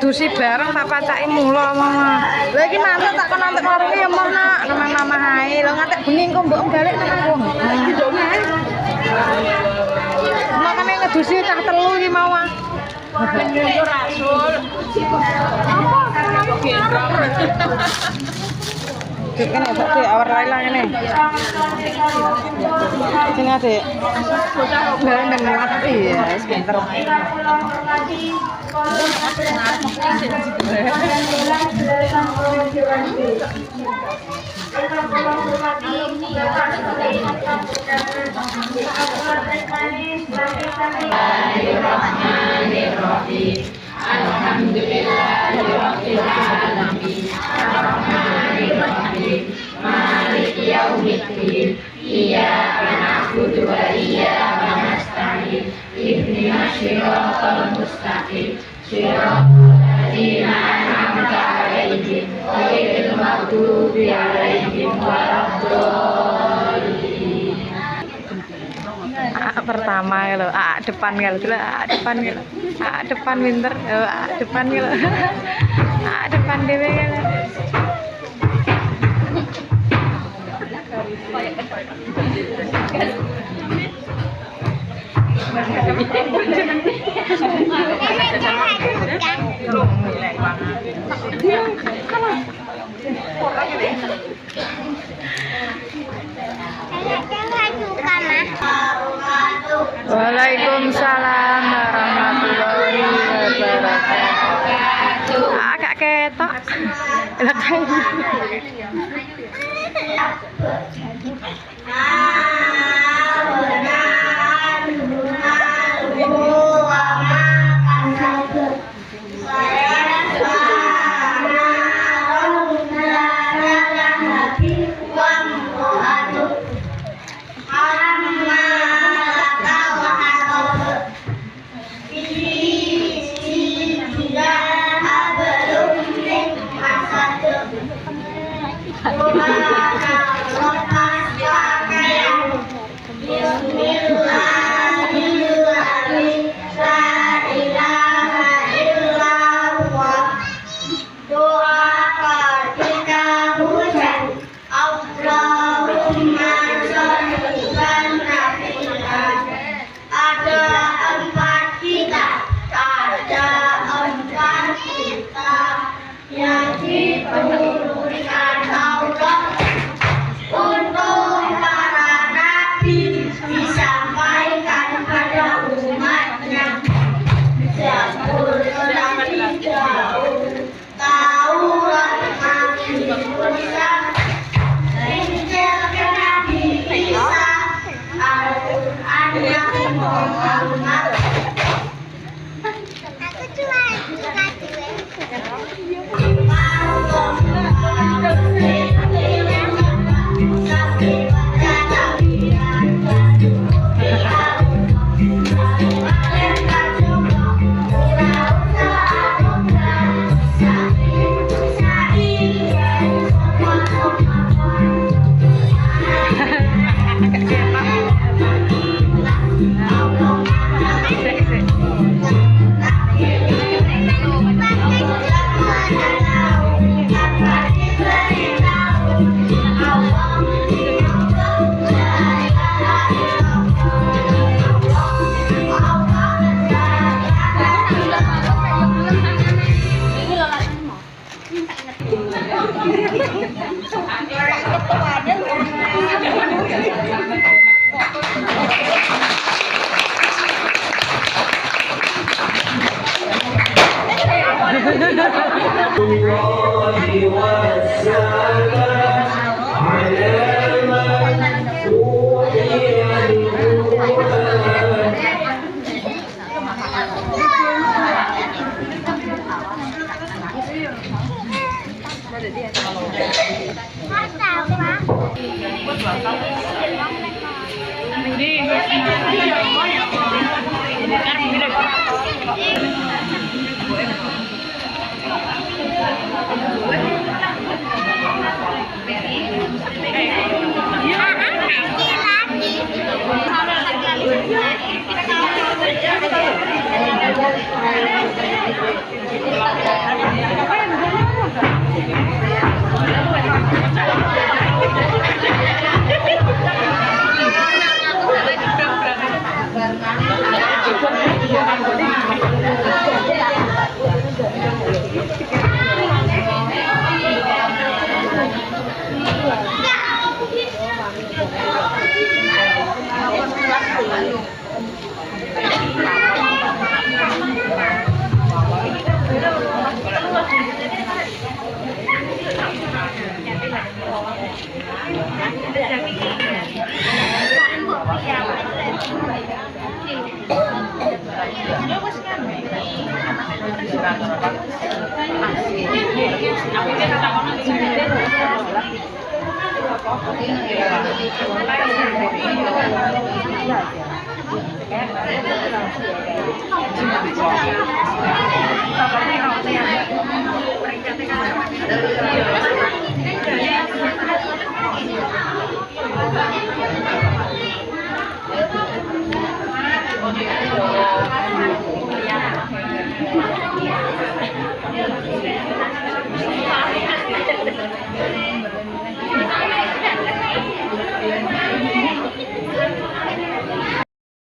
ngedusi bareng tak pacaki mula mama. Lha iki mantuk tak kon nonton warung ya emoh nak nang mama hae. Lho ngatek bengi engko mbok balik nang aku. Makane ngedusi cah telu iki mau. Yo rasul. Kan ada sih awar Laila ini. Sini ada. Dan mati ya, sebentar. Maliki yaumiddin iyyaka na'budu wa iyyaka nasta'in ihdinas siratal mustaqim siratal ladzina an'amta 'alaihim ghairil maghdubi 'alaihim waladdallin. Pertama lho, depan lho, depan lho. Depan winter, depan lho. Depan dhewe lho. Waalaikumsalam warahmatullahi wabarakatuh. Agak ketok.